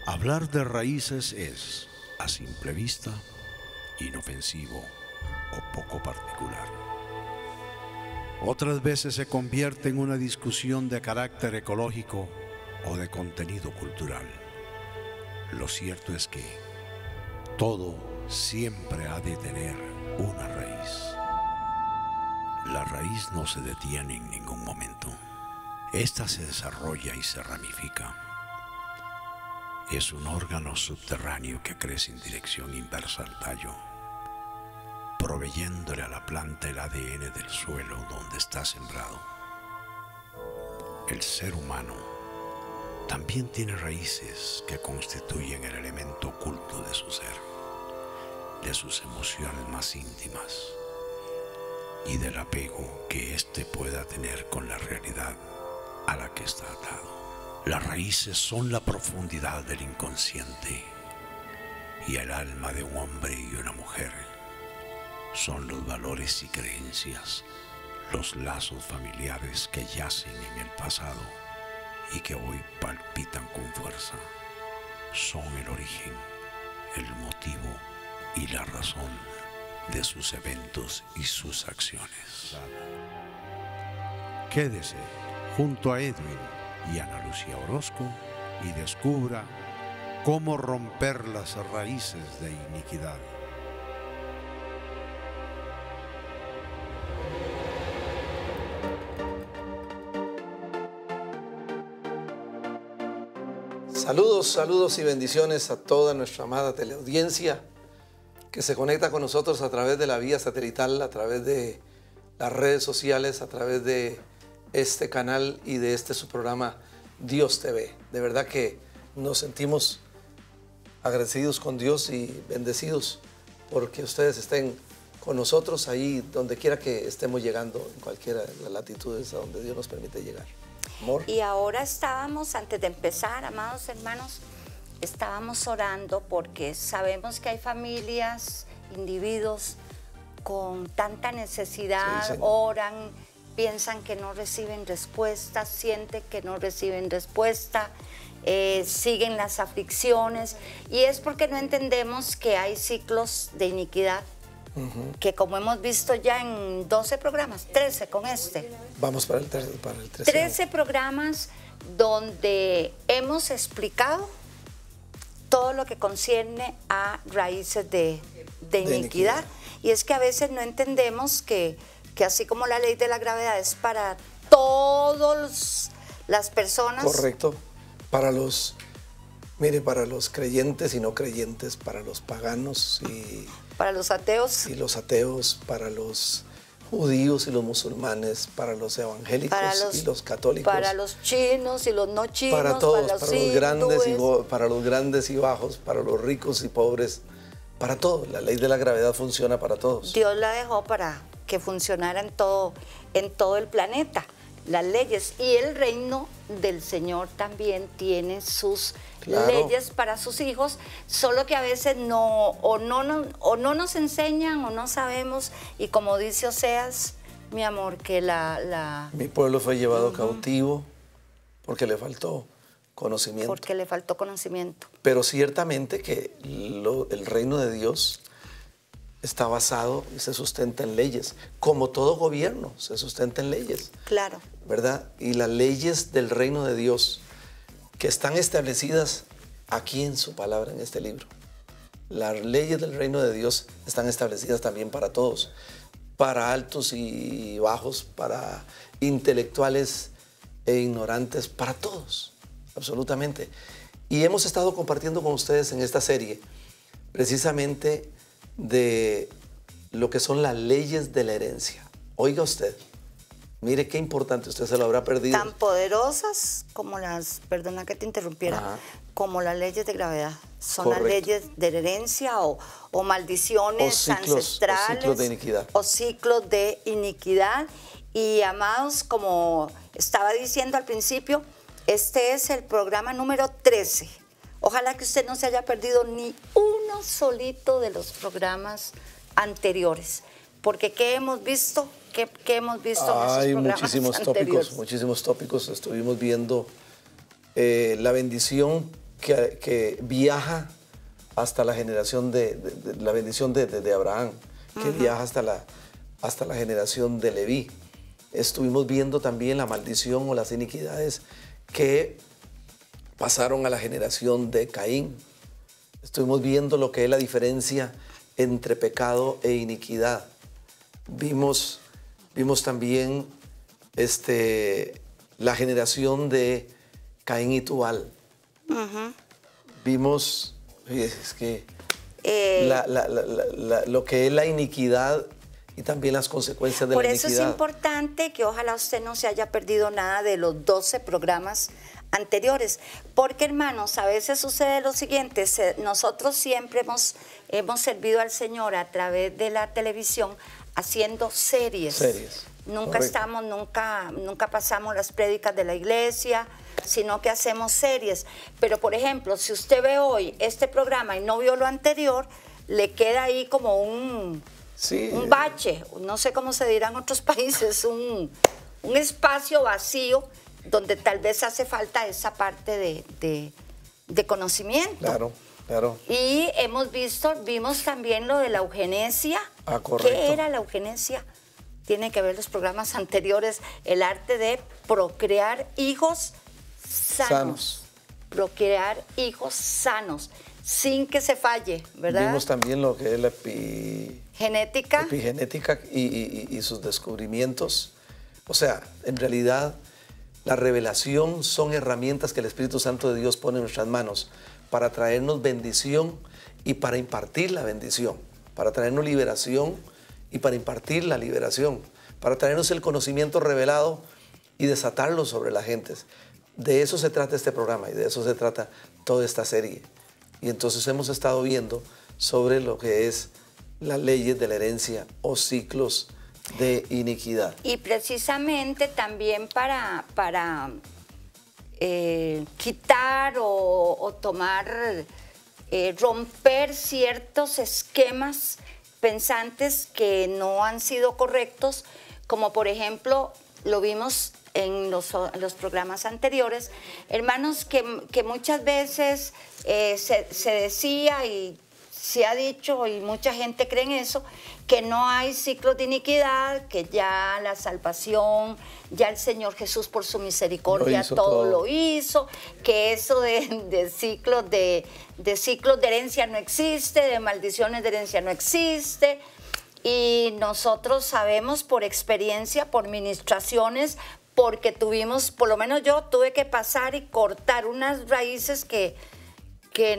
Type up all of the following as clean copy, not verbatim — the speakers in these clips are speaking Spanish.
Hablar de raíces es, a simple vista, inofensivo o poco particular. Otras veces se convierte en una discusión de carácter ecológico o de contenido cultural. Lo cierto es que todo siempre ha de tener una raíz. La raíz no se detiene en ningún momento. Esta se desarrolla y se ramifica. Es un órgano subterráneo que crece en dirección inversa al tallo, proveyéndole a la planta el ADN del suelo donde está sembrado. El ser humano también tiene raíces que constituyen el elemento oculto de su ser, de sus emociones más íntimas y del apego que éste pueda tener con la realidad a la que está atado. Las raíces son la profundidad del inconsciente y el alma de un hombre y una mujer. Son los valores y creencias, los lazos familiares que yacen en el pasado y que hoy palpitan con fuerza. Son el origen, el motivo y la razón de sus eventos y sus acciones. Quédese junto a Edwin y Ana Lucía Orozco y descubra cómo romper las raíces de iniquidad. Saludos, saludos y bendiciones a toda nuestra amada teleaudiencia que se conecta con nosotros a través de la vía satelital, a través de las redes sociales, a través de este canal y de su programa Dios TV. De verdad que nos sentimos agradecidos con Dios y bendecidos porque ustedes estén con nosotros ahí donde quiera que estemos llegando, en cualquiera de las latitudes a donde Dios nos permite llegar. Amor. Y ahora estábamos, antes de empezar, amados hermanos, estábamos orando porque sabemos que hay familias, individuos con tanta necesidad, sí, oran, piensan que no reciben respuesta, sienten que no reciben respuesta, siguen las aflicciones, y es porque no entendemos que hay ciclos de iniquidad, que como hemos visto ya en 12 programas, 13 con este. Vamos para el 13. 13 programas donde hemos explicado todo lo que concierne a raíces de iniquidad. Y es que a veces no entendemos que así como la ley de la gravedad es para todas las personas. Correcto. Para los creyentes y no creyentes, para los paganos y para los ateos. Y los ateos, para los judíos y los musulmanes, para los evangélicos y los católicos. Para los chinos y los no chinos. Para todos, para los grandes y bajos, para los ricos y pobres, para todos. La ley de la gravedad funciona para todos. Dios la dejó para que funcionara en todo el planeta, las leyes, y el reino del Señor también tiene sus leyes para sus hijos, solo que a veces no nos enseñan o no sabemos, y como dice Oseas, mi amor, que mi pueblo fue llevado cautivo porque le faltó conocimiento. Porque le faltó conocimiento. Pero ciertamente que el reino de Dios está basado y se sustenta en leyes, como todo gobierno se sustenta en leyes. Claro. ¿Verdad? Y las leyes del reino de Dios que están establecidas aquí en su palabra, en este libro. Las leyes del reino de Dios están establecidas también para todos. para altos y bajos, para intelectuales e ignorantes, para todos, absolutamente. Y hemos estado compartiendo con ustedes en esta serie precisamente de lo que son las leyes de la herencia. Oiga usted, mire qué importante, usted se lo habrá perdido. Tan poderosas como las, perdona que te interrumpiera, Ajá. como las leyes de gravedad. Son Correcto. las leyes de la herencia o maldiciones ancestrales. O ciclos de iniquidad. O ciclos de iniquidad. Y amados, como estaba diciendo al principio, este es el programa número 13. Ojalá que usted no se haya perdido ni uno solito de los programas anteriores. Porque ¿qué hemos visto? ¿Qué hemos visto en esos Hay programas anteriores? muchísimos tópicos. Estuvimos viendo la bendición que viaja hasta la generación la bendición de Abraham, que viaja hasta la generación de Leví. Estuvimos viendo también la maldición o las iniquidades que pasaron a la generación de Caín. Estuvimos viendo lo que es la diferencia entre pecado e iniquidad. Vimos también la generación de Caín y Tubal. Vimos es que lo que es la iniquidad y también las consecuencias de la iniquidad. Por eso es importante que ojalá usted no se haya perdido nada de los 12 programas anteriores, porque hermanos, a veces sucede lo siguiente, nosotros siempre hemos servido al Señor a través de la televisión haciendo series. Nunca nunca pasamos las prédicas de la iglesia, sino que hacemos series. Pero por ejemplo, si usted ve hoy este programa y no vio lo anterior, le queda ahí como un bache, no sé cómo se dirá en otros países, un espacio vacío donde tal vez hace falta esa parte de conocimiento. Claro. Y vimos también lo de la eugenesia. Correcto. ¿Qué era la eugenesia? Tiene que ver los programas anteriores, el arte de procrear hijos sanos. Procrear hijos sanos, sin que se falle, ¿verdad? Vimos también lo que es la epigenética y sus descubrimientos. O sea, en realidad, la revelación son herramientas que el Espíritu Santo de Dios pone en nuestras manos para traernos bendición y para impartir la bendición, para traernos liberación y para impartir la liberación, para traernos el conocimiento revelado y desatarlo sobre las gentes. De eso se trata este programa y de eso se trata toda esta serie. Y entonces hemos estado viendo sobre lo que es las leyes de la herencia o ciclos de iniquidad. Y precisamente también para quitar o tomar, romper ciertos esquemas pensantes que no han sido correctos, como por ejemplo lo vimos en los programas anteriores, hermanos, que muchas veces se decía y se ha dicho, y mucha gente cree en eso, que no hay ciclos de iniquidad, que ya la salvación, ya el Señor Jesús por su misericordia todo lo hizo, que eso de ciclos de herencia no existe, de maldiciones de herencia no existe. Y nosotros sabemos por experiencia, por ministraciones, porque tuvimos, por lo menos yo tuve que pasar y cortar unas raíces que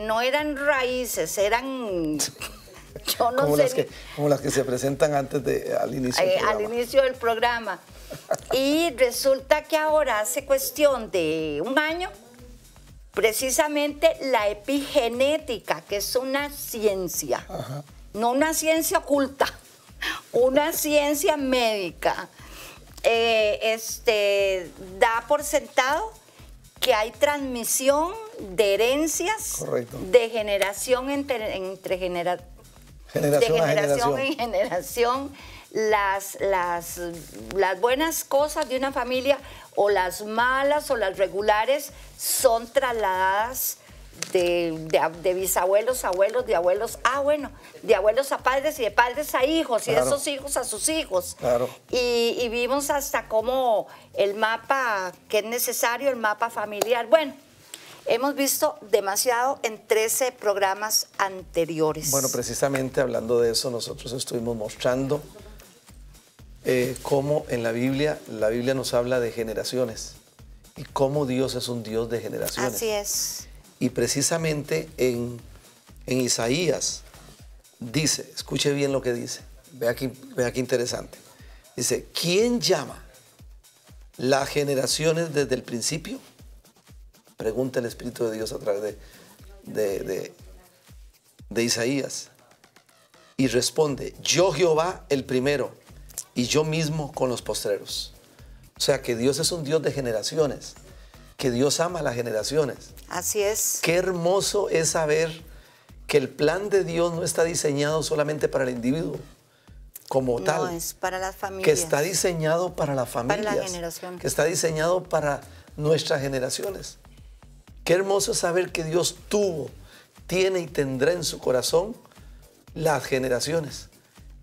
no eran raíces, eran, yo no sé. Como las que se presentan antes al inicio del programa. Al inicio del programa. Y resulta que ahora, hace cuestión de un año, precisamente la epigenética, que es una ciencia, no una ciencia oculta, una ciencia médica, da por sentado que hay transmisión de herencias. Correcto. De generación generación en generación, las buenas cosas de una familia o las malas o las regulares son trasladadas de bisabuelos a abuelos, de abuelos a padres y de padres a hijos, y de esos hijos a sus hijos. Claro. Y vimos hasta cómo el mapa que es necesario, el mapa familiar. Bueno, hemos visto demasiado en 13 programas anteriores. Bueno, precisamente hablando de eso, nosotros estuvimos mostrando cómo en la Biblia nos habla de generaciones y cómo Dios es un Dios de generaciones. Así es. Y precisamente en Isaías dice, escuche bien lo que dice, vea qué interesante. Dice, ¿quién llama las generaciones desde el principio? Pregunta el Espíritu de Dios a través de Isaías. Y responde, yo Jehová el primero, y yo mismo con los postreros. O sea que Dios es un Dios de generaciones, que Dios ama las generaciones. Así es. Qué hermoso es saber que el plan de Dios no está diseñado solamente para el individuo como tal. No, es para las familias. Que está diseñado para las familias. Para la generación. Que está diseñado para nuestras generaciones. Qué hermoso es saber que Dios tuvo, tiene y tendrá en su corazón las generaciones.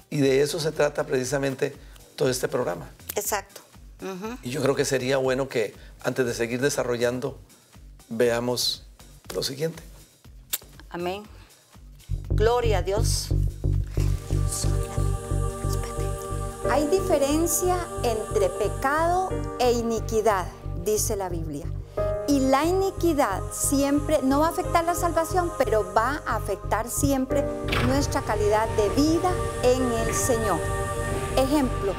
Y de eso se trata precisamente todo este programa. Exacto. Uh-huh. Y yo creo que sería bueno que antes de seguir desarrollando, veamos lo siguiente. Amén. Gloria a Dios. Hay diferencia entre pecado e iniquidad, dice la Biblia. Y la iniquidad siempre no va a afectar la salvación, pero va a afectar siempre nuestra calidad de vida en el Señor. Ejemplo,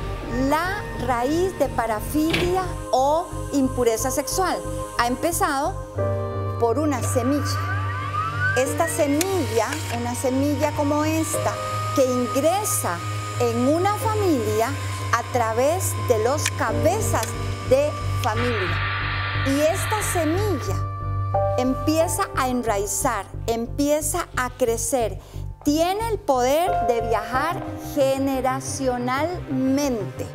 la raíz de parafilia o impureza sexual ha empezado por una semilla. Esta semilla, una semilla como esta, que ingresa en una familia a través de los cabezas de familia. Y esta semilla empieza a enraizar, empieza a crecer, tiene el poder de viajar generacionalmente.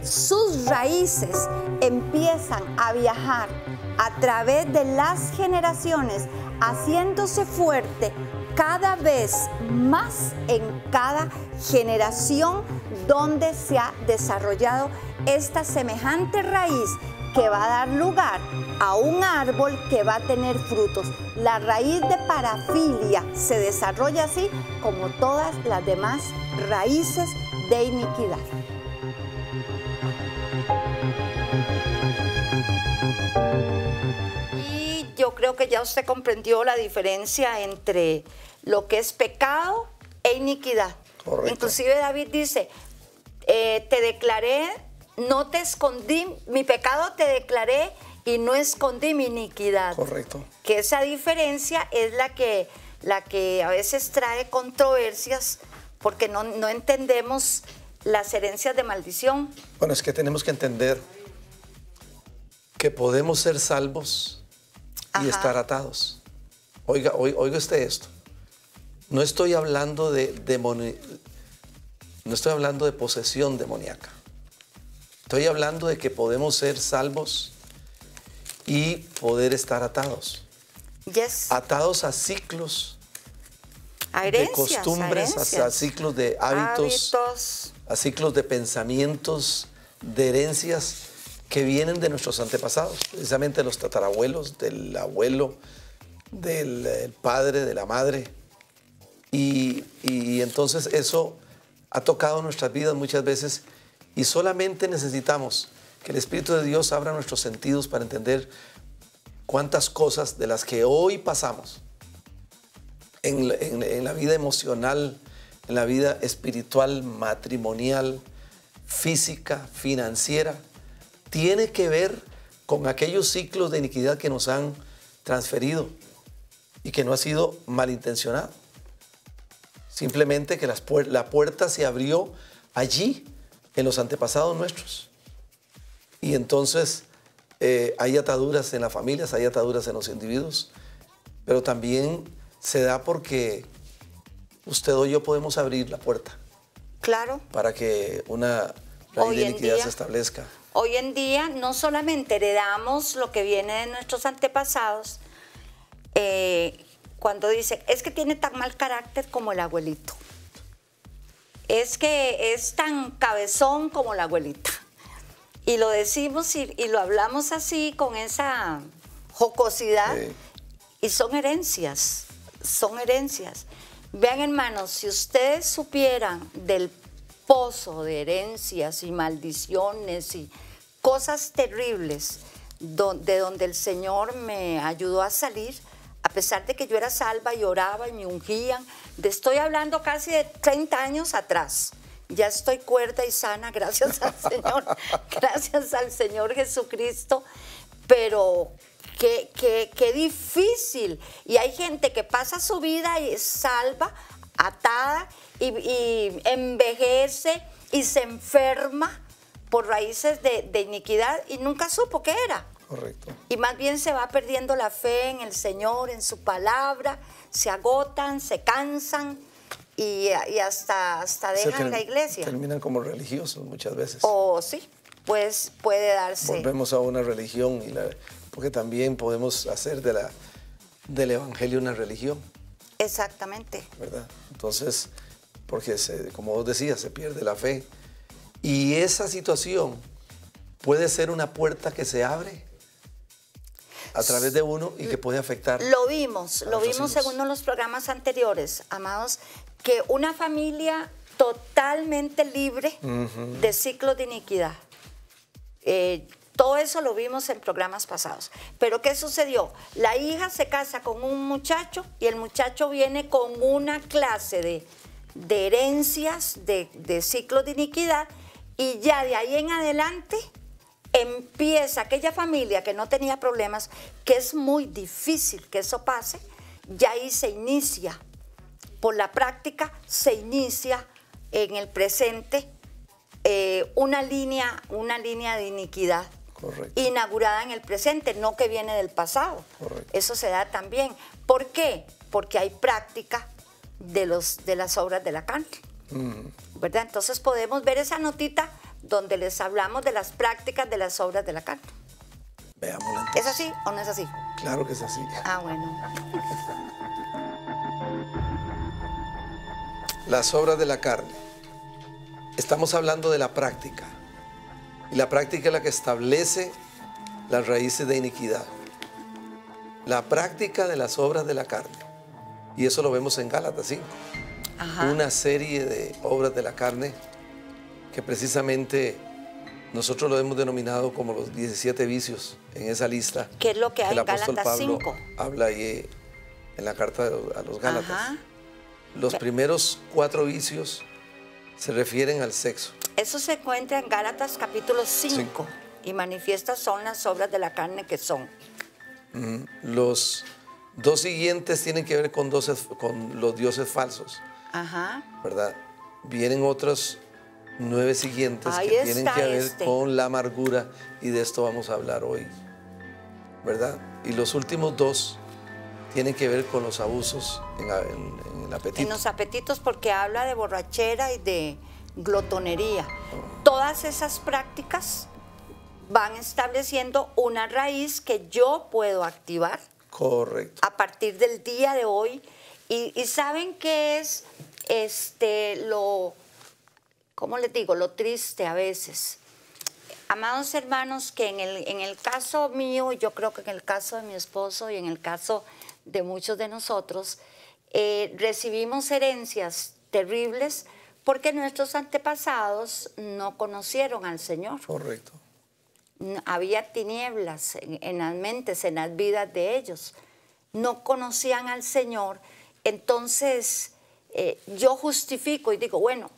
Sus raíces empiezan a viajar a través de las generaciones, haciéndose fuerte cada vez más en cada generación donde se ha desarrollado esta semejante raíz que va a dar lugar a un árbol que va a tener frutos. La raíz de parafilia se desarrolla así como todas las demás raíces de iniquidad. Y yo creo que ya usted comprendió la diferencia entre lo que es pecado e iniquidad. Correcto. Inclusive David dice, te declaré, no te escondí, mi pecado te declaré y no escondí mi iniquidad. Correcto. Que esa diferencia es la que a veces trae controversias porque no entendemos las herencias de maldición. Bueno, es que tenemos que entender que podemos ser salvos y Ajá. estar atados. Oiga usted esto. No estoy hablando de posesión demoníaca. Estoy hablando de que podemos ser salvos y poder estar atados. Yes. Atados a ciclos A de herencias, costumbres, a ciclos de hábitos, a ciclos de pensamientos, de herencias que vienen de nuestros antepasados, precisamente de los tatarabuelos, del abuelo, del padre, de la madre. Y entonces eso ha tocado nuestras vidas muchas veces y solamente necesitamos que el Espíritu de Dios abra nuestros sentidos para entender cuántas cosas de las que hoy pasamos en la vida emocional, en la vida espiritual, matrimonial, física, financiera, tiene que ver con aquellos ciclos de iniquidad que nos han transferido y que no ha sido malintencionado. Simplemente que la puerta se abrió allí, en los antepasados nuestros. Y entonces hay ataduras en las familias, hay ataduras en los individuos, pero también se da porque usted o yo podemos abrir la puerta. Claro. Para que una raíz de iniquidad se establezca. Hoy en día no solamente heredamos lo que viene de nuestros antepasados, cuando dicen, es que tiene tan mal carácter como el abuelito. Es que es tan cabezón como la abuelita. Y lo decimos y lo hablamos así con esa jocosidad. Sí. Y son herencias, son herencias. Vean, hermanos, si ustedes supieran del pozo de herencias y maldiciones y cosas terribles de donde el Señor me ayudó a salir, a pesar de que yo era salva y oraba y me ungían. Estoy hablando casi de 30 años atrás. Ya estoy cuerda y sana, gracias al Señor, gracias al Señor Jesucristo. Pero qué difícil. Y hay gente que pasa su vida y es salva, atada, y envejece y se enferma por raíces de iniquidad y nunca supo qué era. Correcto. Y más bien se va perdiendo la fe en el Señor, en su palabra, se agotan, se cansan y hasta dejan la iglesia. Terminan como religiosos muchas veces. O sí, pues puede darse. Volvemos a una religión, porque también podemos hacer del evangelio una religión. Exactamente. ¿Verdad? Entonces, porque como vos decías, se pierde la fe. Y esa situación puede ser una puerta que se abre a través de uno y que puede afectar. Lo vimos en uno de los programas anteriores, amados, que una familia totalmente libre de ciclos de iniquidad. Todo eso lo vimos en programas pasados. Pero ¿qué sucedió? La hija se casa con un muchacho y el muchacho viene con una clase de herencias, de ciclos de iniquidad, y ya de ahí en adelante empieza aquella familia que no tenía problemas, que es muy difícil que eso pase, ya ahí se inicia, por la práctica, se inicia en el presente una línea de iniquidad. Correcto. Inaugurada en el presente, no que viene del pasado. Correcto. Eso se da también. ¿Por qué? Porque hay práctica de las obras de la carne. ¿Verdad? Entonces podemos ver esa notita donde les hablamos de las prácticas de las obras de la carne. Veámosla. ¿Es así o no es así? Claro que es así. Ah, bueno. Las obras de la carne. Estamos hablando de la práctica. Y la práctica es la que establece las raíces de iniquidad. La práctica de las obras de la carne. Y eso lo vemos en Gálatas 5. Ajá. Una serie de obras de la carne que precisamente nosotros lo hemos denominado como los 17 vicios en esa lista. ¿Qué es lo que hay el en apóstol Gálatas Pablo 5? habla ahí en la carta a los Gálatas. Ajá. Los primeros 4 vicios se refieren al sexo. Eso se encuentra en Gálatas capítulo 5. Y manifiestas son las obras de la carne que son. Los 2 siguientes tienen que ver con los dioses falsos. Ajá. ¿Verdad? Vienen otros 9 siguientes Ahí que tienen está que ver con la amargura, y de esto vamos a hablar hoy, ¿verdad? Y los últimos 2 tienen que ver con los abusos en el apetito. En los apetitos, porque habla de borrachera y de glotonería. Todas esas prácticas van estableciendo una raíz que yo puedo activar. Correcto. A partir del día de hoy. Y ¿saben qué es ¿cómo les digo? Lo triste a veces. Amados hermanos, que en el caso mío, yo creo que en el caso de mi esposo y en el caso de muchos de nosotros, recibimos herencias terribles porque nuestros antepasados no conocieron al Señor. Correcto. Había tinieblas en las mentes, en las vidas de ellos. No conocían al Señor. Entonces, yo justifico y digo, bueno,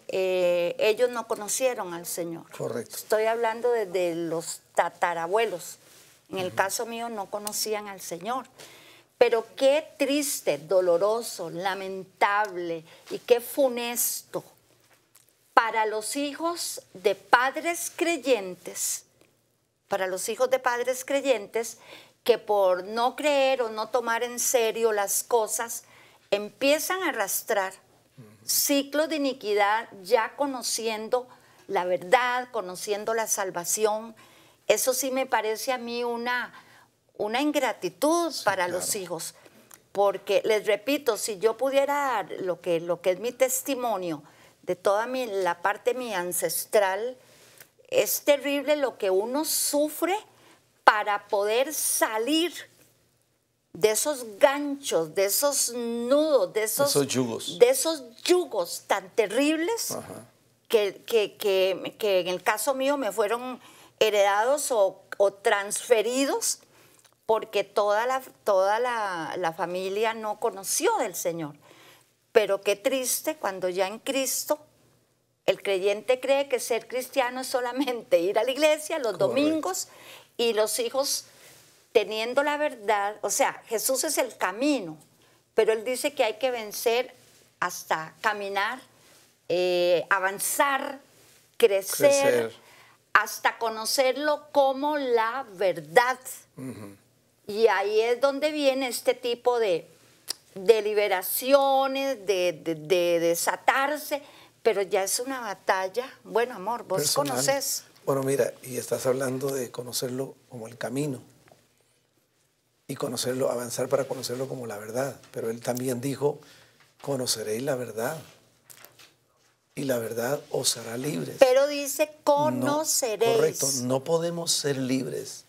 ellos no conocieron al Señor. Correcto. Estoy hablando de los tatarabuelos. En el caso mío no conocían al Señor. Pero qué triste, doloroso, lamentable y qué funesto para los hijos de padres creyentes, que por no creer o no tomar en serio las cosas, empiezan a arrastrar ciclos de iniquidad, ya conociendo la verdad, conociendo la salvación. Eso sí me parece a mí una ingratitud para los hijos, porque les repito, si yo pudiera dar lo que es mi testimonio de toda la parte mía ancestral, es terrible lo que uno sufre para poder salir de esos ganchos, de esos nudos, de esos yugos. De esos yugos tan terribles. Ajá. que en el caso mío me fueron heredados o transferidos, porque toda la familia no conoció del Señor. Pero qué triste cuando ya en Cristo el creyente cree que ser cristiano es solamente ir a la iglesia los domingos y los hijos teniendo la verdad. O sea, Jesús es el camino, pero Él dice que hay que vencer hasta caminar, avanzar, crecer, hasta conocerlo como la verdad. Y ahí es donde viene este tipo de liberaciones, de desatarse, pero ya es una batalla. Bueno, amor, vos personal. conoces. Bueno, mira, y estás hablando de conocerlo como el camino y conocerlo, avanzar para conocerlo como la verdad. Pero Él también dijo, conoceréis la verdad y la verdad os hará libres. Pero dice, conoceréis. No, correcto, no podemos ser libres.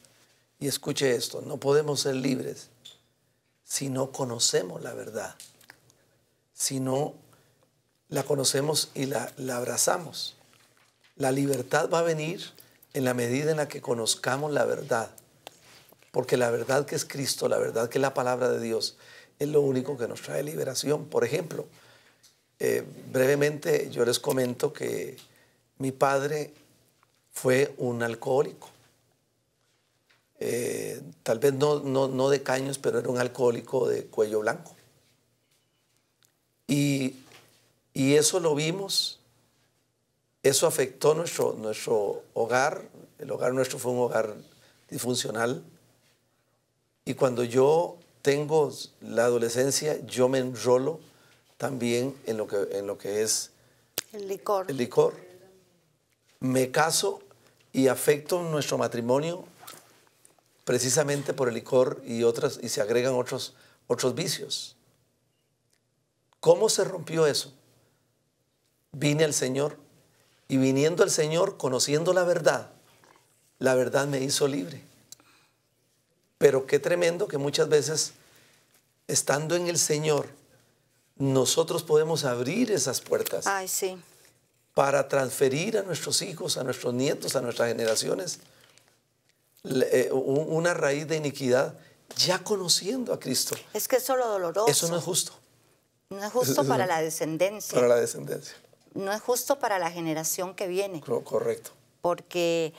Y escuche esto, no podemos ser libres si no conocemos la verdad, si no la conocemos y la abrazamos. La libertad va a venir en la medida en la que conozcamos la verdad, porque la verdad que es Cristo, la verdad que es la palabra de Dios, es lo único que nos trae liberación. Por ejemplo, brevemente yo les comento que mi padre fue un alcohólico. Tal vez no de caños, pero era un alcohólico de cuello blanco. Y eso lo vimos, eso afectó nuestro hogar. El hogar nuestro fue un hogar disfuncional. Y cuando yo tengo la adolescencia, yo me enrolo también en lo que es el licor. El licor. Me caso y afecto nuestro matrimonio precisamente por el licor y se agregan otros vicios. ¿Cómo se rompió eso? Vine al Señor y viniendo al Señor, conociendo la verdad me hizo libre. Pero qué tremendo que muchas veces, estando en el Señor, nosotros podemos abrir esas puertas. Ay, sí. Para transferir a nuestros hijos, a nuestros nietos, a nuestras generaciones, una raíz de iniquidad, ya conociendo a Cristo. Es que eso es lo doloroso. Eso no es justo. No es justo para la descendencia. Para la descendencia. No es justo para la generación que viene. Correcto. Porque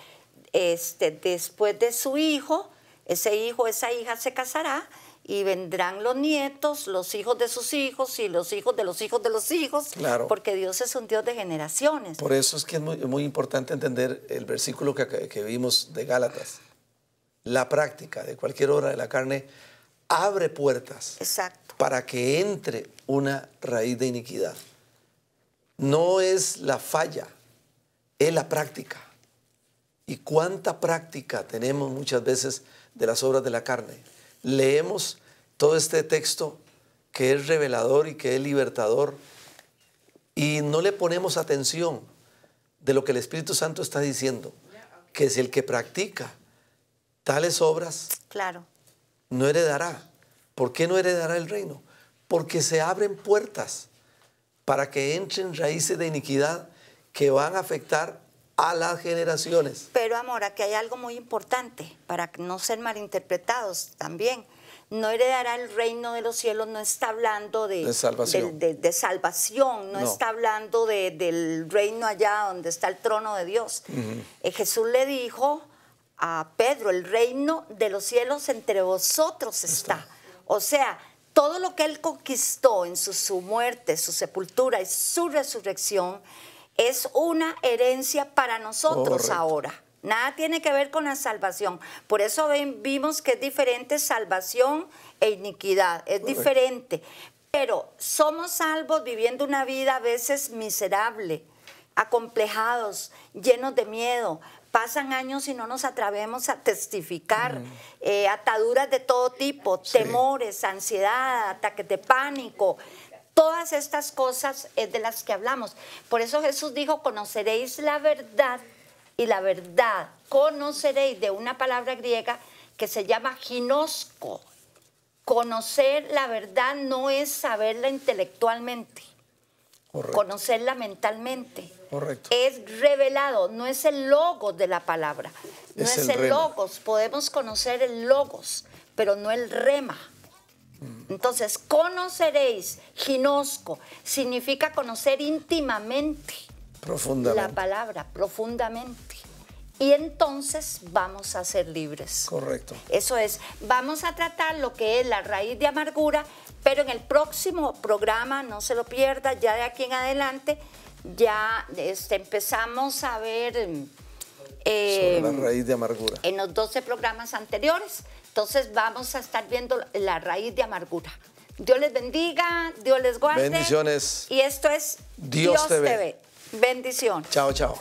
después de su hijo, ese hijo, esa hija se casará y vendrán los nietos, los hijos de sus hijos y los hijos de los hijos de los hijos. Claro. Porque Dios es un Dios de generaciones. Por eso es que es muy importante entender el versículo que vimos de Gálatas. La práctica de cualquier obra de la carne abre puertas. Exacto. Para que entre una raíz de iniquidad. No es la falla, es la práctica. ¿Y cuánta práctica tenemos muchas veces de las obras de la carne? Leemos todo este texto que es revelador y que es libertador y no le ponemos atención de lo que el Espíritu Santo está diciendo, que si el que practica tales obras, claro, no heredará. ¿Por qué no heredará el reino? Porque se abren puertas para que entren raíces de iniquidad que van a afectar a las generaciones. Pero, amor, aquí hay algo muy importante para no ser malinterpretados también. No heredará el reino de los cielos, no está hablando de salvación, de salvación, no está hablando del reino allá donde está el trono de Dios. Jesús le dijo a Pedro, el reino de los cielos entre vosotros está. O sea, todo lo que él conquistó en su muerte, su sepultura y su resurrección es una herencia para nosotros ahora. Nada tiene que ver con la salvación. Por eso vimos que es diferente salvación e iniquidad. Es diferente. Pero somos salvos viviendo una vida a veces miserable, acomplejados, llenos de miedo. Pasan años y no nos atrevemos a testificar. Ataduras de todo tipo, temores, ansiedad, ataques de pánico. Todas estas cosas es de las que hablamos. Por eso Jesús dijo, conoceréis la verdad. Y la verdad, conoceréis, de una palabra griega que se llama ginosko. Conocer la verdad no es saberla intelectualmente. Correcto. Conocerla mentalmente. Correcto. Es revelado, no es el logos de la palabra, no Es es el el rema. logos. Podemos conocer el logos, pero no el rema. Entonces, conoceréis, ginosco, significa conocer íntimamente Profundamente. la palabra, profundamente. Y entonces vamos a ser libres. Correcto. Eso es, vamos a tratar lo que es la raíz de amargura, pero en el próximo programa, no se lo pierda, ya de aquí en adelante, ya empezamos a ver Sobre la raíz de amargura. en los 12 programas anteriores. Entonces vamos a estar viendo la raíz de amargura. Dios les bendiga, Dios les guarde. Bendiciones. Y esto es Dios te ve. Bendición. Chao, chao.